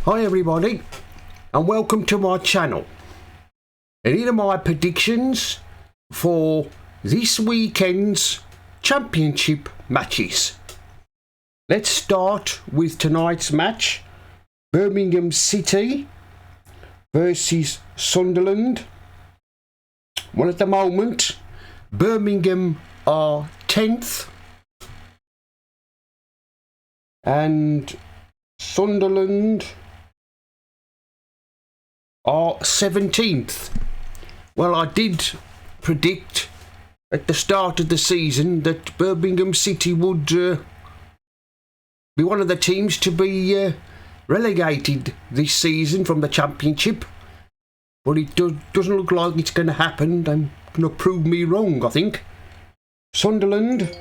Hi everybody, and welcome to my channel. And here are my predictions for this weekend's championship matches. Let's start with tonight's match. Birmingham City versus Sunderland. Well, at the moment, Birmingham are 10th and Sunderland are 17th. Well, I did predict at the start of the season that Birmingham City would be one of the teams to be relegated this season from the Championship. But it doesn't look like it's going to happen. They're going to prove me wrong, I think. Sunderland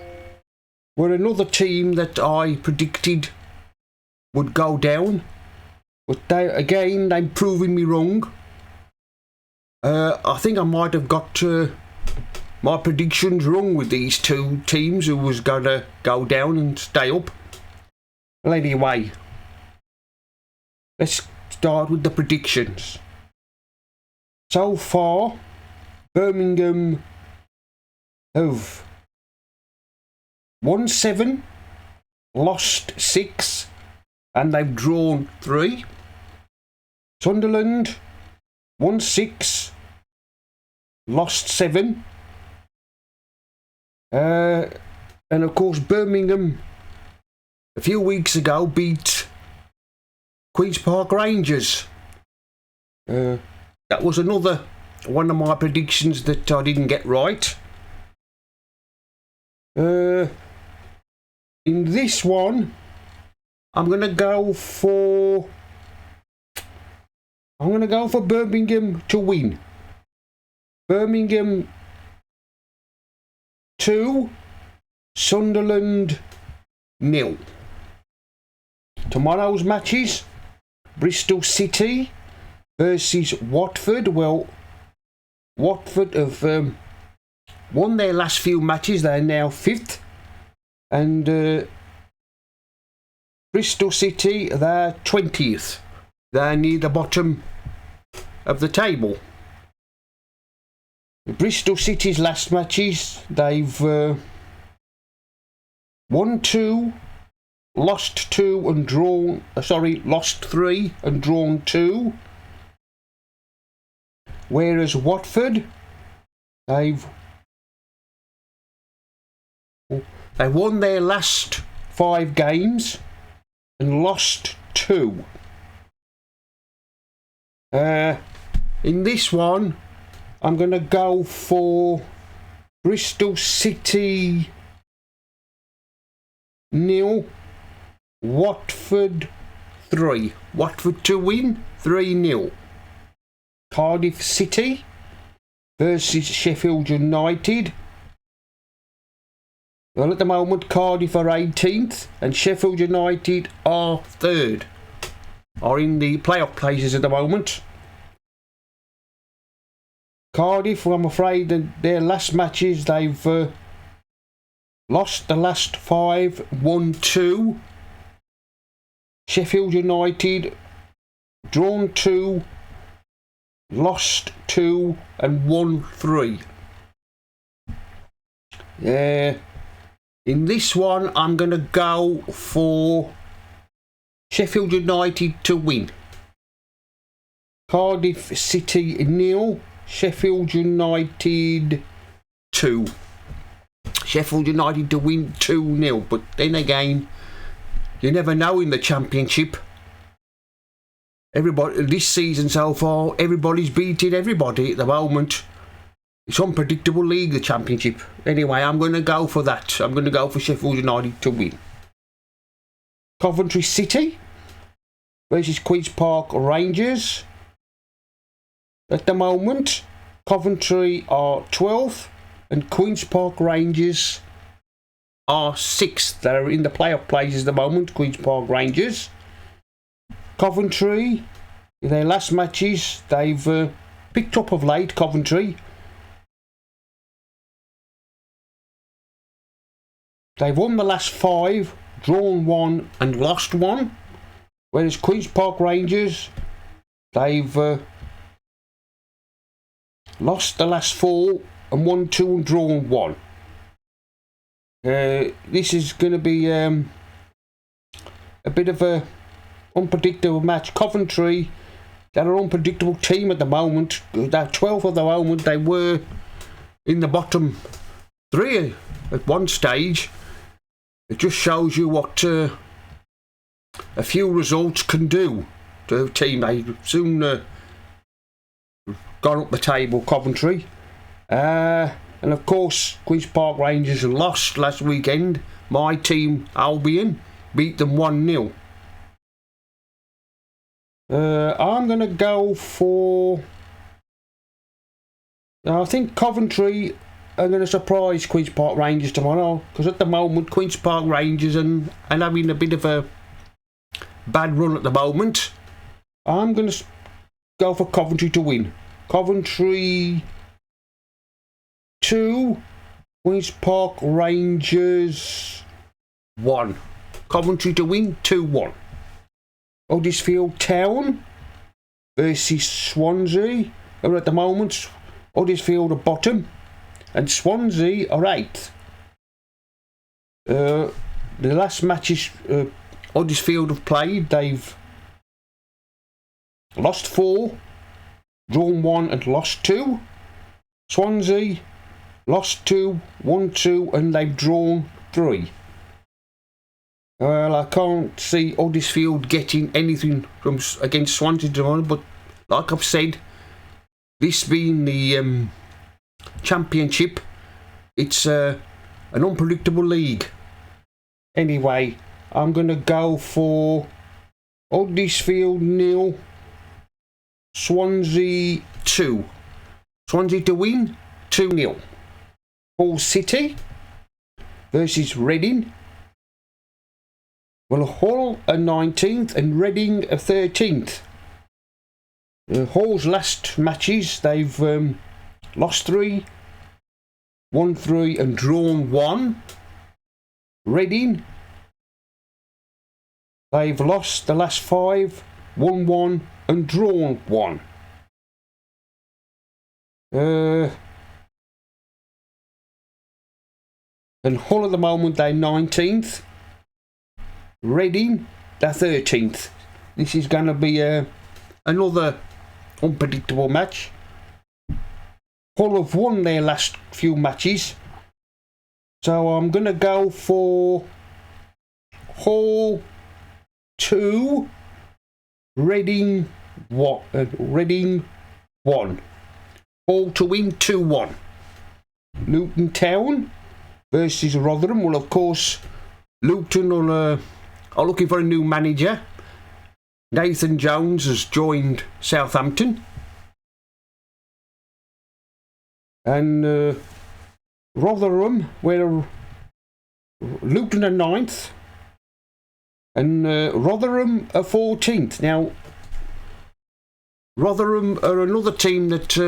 were another team that I predicted would go down. But they're proving me wrong. I think I might have got my predictions wrong with these two teams who was going to go down and stay up. Well, anyway, let's start with the predictions. So far, Birmingham have won 7, lost 6, and they've drawn 3. Sunderland won 6, lost 7. And of course Birmingham a few weeks ago beat Queen's Park Rangers. That was another one of my predictions that I didn't get right. In this one, I'm going to go for Birmingham to win. Birmingham 2, Sunderland 0. Tomorrow's matches: Bristol City versus Watford. Well, Watford have won their last few matches. They're now 5th. And Bristol City, they're 20th. They're near the bottom of the table. Bristol City's last matches, they've won 2, lost 2 and drawn. Lost 3 and drawn 2. Whereas Watford, they've won their last 5 games and lost 2. In this one, I'm going to go for Bristol City 0, Watford 3. Watford to win 3-0. Cardiff City versus Sheffield United. Well, at the moment, Cardiff are 18th and Sheffield United are 3rd. Are in the playoff places at the moment. Cardiff, well, I'm afraid that their last matches, they've lost the last 5, won 2. Sheffield United, drawn 2, lost 2 and won 3. In this one, I'm going to go for Sheffield United to win. Cardiff City 0, Sheffield United 2. Sheffield United to win 2-0. But then again, you never know in the Championship. Everybody this season so far, everybody's beating everybody at the moment. It's unpredictable league, the Championship. Anyway, I'm going to go for that. I'm going to go for Sheffield United to win. Coventry City versus Queen's Park Rangers. At the moment, Coventry are 12th and Queen's Park Rangers are 6th. They're in the playoff places at the moment, Queen's Park Rangers. Coventry, in their last matches, they've picked up of late, Coventry. They've won the last 5, drawn 1 and lost 1. Whereas Queen's Park Rangers, they've lost the last 4 and won 2 and drawn 1. This is going to be a bit of a unpredictable match. Coventry, they're an unpredictable team at the moment. They're 12th at the moment. They were in the bottom 3 at one stage. It just shows you what a few results can do to a team. They soon got up the table, Coventry. And of course, Queen's Park Rangers lost last weekend. My team, Albion, beat them 1-0. I'm going to go for... I think Coventry are going to surprise Queen's Park Rangers tomorrow, because at the moment Queen's Park Rangers are having a bit of a bad run at the moment. I'm going to go for Coventry to win. Coventry 2, Queen's Park Rangers 1. Coventry to win 2-1. Huddersfield Town versus Swansea are at the moment. Huddersfield are bottom and Swansea are 8th. The last matches Huddersfield have played, they've lost 4, drawn 1 and lost 2. Swansea lost 2, won 2 and they've drawn 3. Well, I can't see Huddersfield getting anything from against Swansea tomorrow, but like I've said, this being the Championship, it's an unpredictable league. Anyway, I'm going to go for Huddersfield 0, Swansea 2. Swansea to win 2-0. Hull City versus Reading. Well, Hull are 19th and Reading are 13th. Hull's last matches, they've lost 3, won 3 and drawn 1. Reading, they've lost the last 5, won 1 and drawn 1. And Hull at the moment, they're 19th. Reading, they're 13th. This is going to be another unpredictable match. Hull have won their last few matches, so I'm going to go for Hull 2, Reading 1. Reading 1. Hull to win 2-1. Luton Town versus Rotherham. Well, of course, Luton are looking for a new manager. Nathan Jones has joined Southampton. And Rotherham, where Luton are 9th. And Rotherham are 14th. Now, Rotherham are another team that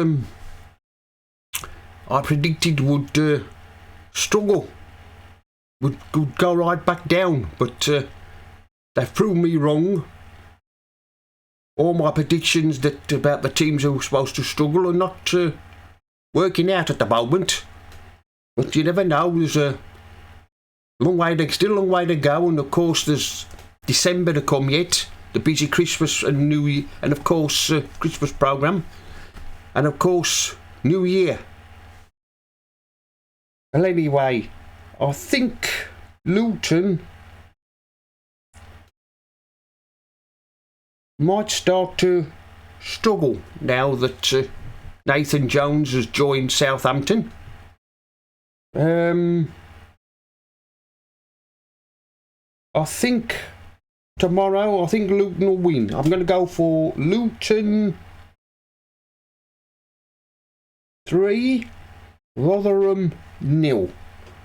I predicted would struggle. Would go right back down. But they've proven me wrong. All my predictions about the teams who are supposed to struggle are not working out at the moment. But you never know. There's a still a long way to go, and of course there's December to come yet. The busy Christmas and New Year, and of course Christmas programme, and of course New Year. Well, anyway, I think Luton might start to struggle now that Nathan Jones has joined Southampton. I think tomorrow, Luton will win. I'm going to go for Luton 3, Rotherham 0.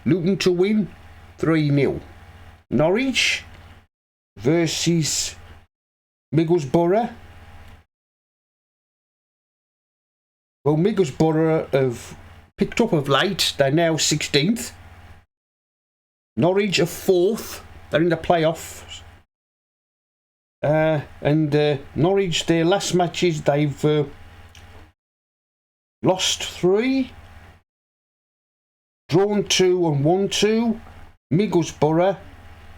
Luton to win 3-0. Norwich versus Middlesbrough. Well, Middlesbrough have picked up of late. They're now 16th. Norwich are 4th. They're in the playoffs. And Norwich, their last matches, they've lost 3, drawn 2 and won 2. Middlesbrough,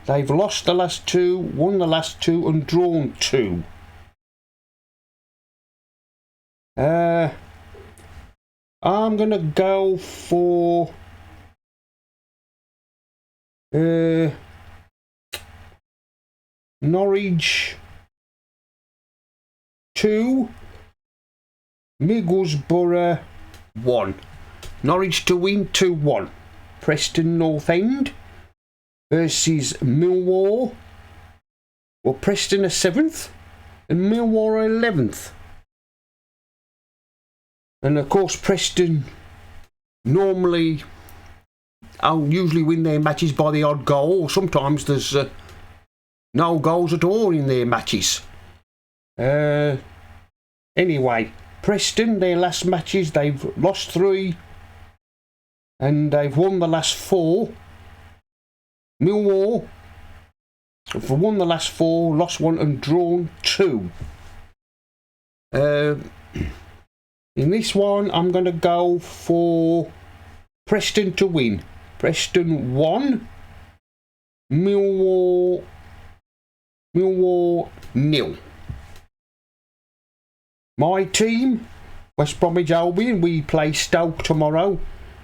they've lost the last 2, won the last 2 and drawn 2. I'm going to go for Norwich 2, Middlesbrough 1. Norwich to win 2-1. Preston North End versus Millwall. Well, Preston are 7th and Millwall are 11th. And of course, Preston usually win their matches by the odd goal, or sometimes there's no goals at all in their matches. Anyway, Preston, their last matches, they've lost 3 and they've won the last 4. Millwall have won the last 4, lost 1 and drawn 2. In this one, I'm going to go for Preston to win. Preston 1, Millwall 0. My team, West Bromwich Albion, we play Stoke tomorrow.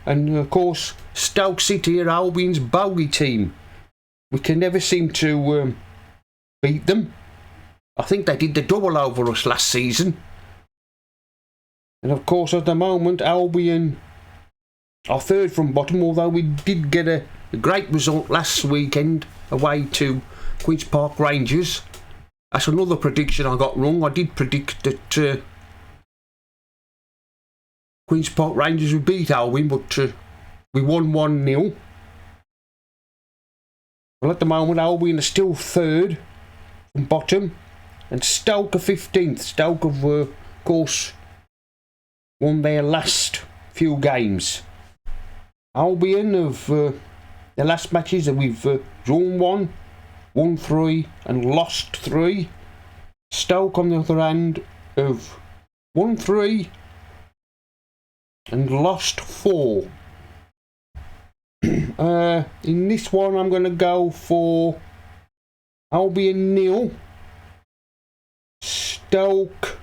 And of course, Stoke City are Albion's bogey team. We can never seem to beat them. I think they did the double over us last season. And of course, at the moment, Albion are 3rd from bottom, although we did get a great result last weekend away to Queen's Park Rangers. That's another prediction I got wrong. I did predict that Queen's Park Rangers would beat Albion, but we won 1-0. Well, at the moment, Albion are still 3rd from bottom, and Stoke are 15th. Stoke have, of course, won their last few games. Albion have their last matches, and we've drawn 1, won 3 and lost 3. Stoke, on the other hand, have won 3 and lost 4. In this one, I'm going to go for Albion 0, Stoke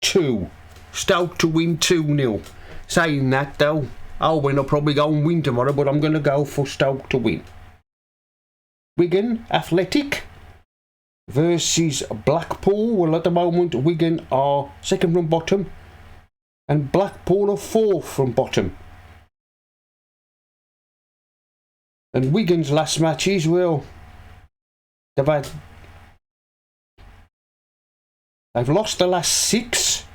2. Stoke to win 2-0. Saying that though, Albion will probably go and win tomorrow, but I'm going to go for Stoke to win. Wigan Athletic versus Blackpool. Well, at the moment, Wigan are 2nd from bottom and Blackpool are 4th from bottom. And Wigan's last matches, well, they've lost the last 6,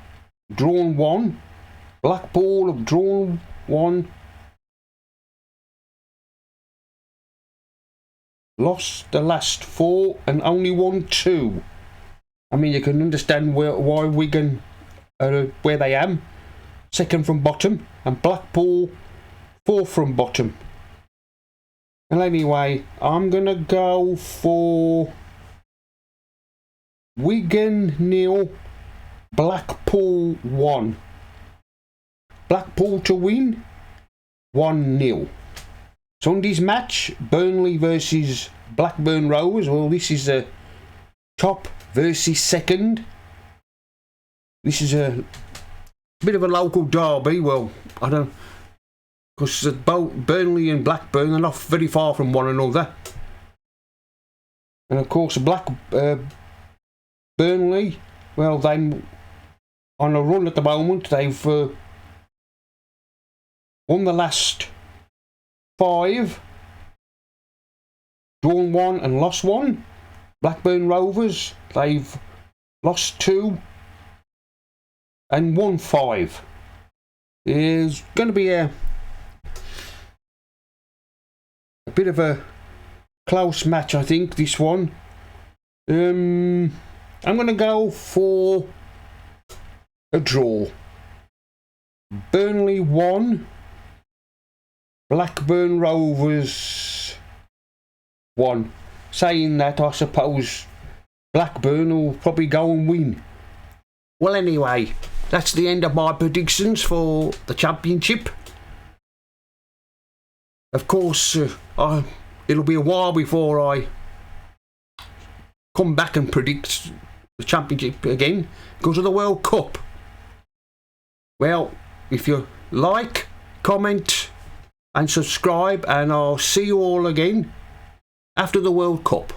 drawn 1. Blackpool have drawn 1, lost the last 4 and only won 2. I mean, you can understand why Wigan are where they am, 2nd from bottom, and Blackpool 4th from bottom. And anyway, I'm going to go for Wigan 0, Blackpool 1. Blackpool to win 1-0. Sunday's match, Burnley versus Blackburn Rovers. Well, this is a top versus 2nd. This is a bit of a local derby. Well, I don't, because both Burnley and Blackburn are not very far from one another. And of course, Burnley, well, they're on a run at the moment. They've won the last 5, drawn 1 and lost 1. Blackburn Rovers, they've lost 2 and won 5. It's going to be a bit of a close match, I think, this one. I'm going to go for a draw. Burnley 1, Blackburn Rovers 1. Saying that, I suppose Blackburn will probably go and win. Well, anyway, that's the end of my predictions for the Championship. Of course, it'll be a while before I come back and predict the Championship again because of the World Cup. Well, if you like, comment and subscribe, and I'll see you all again after the World Cup.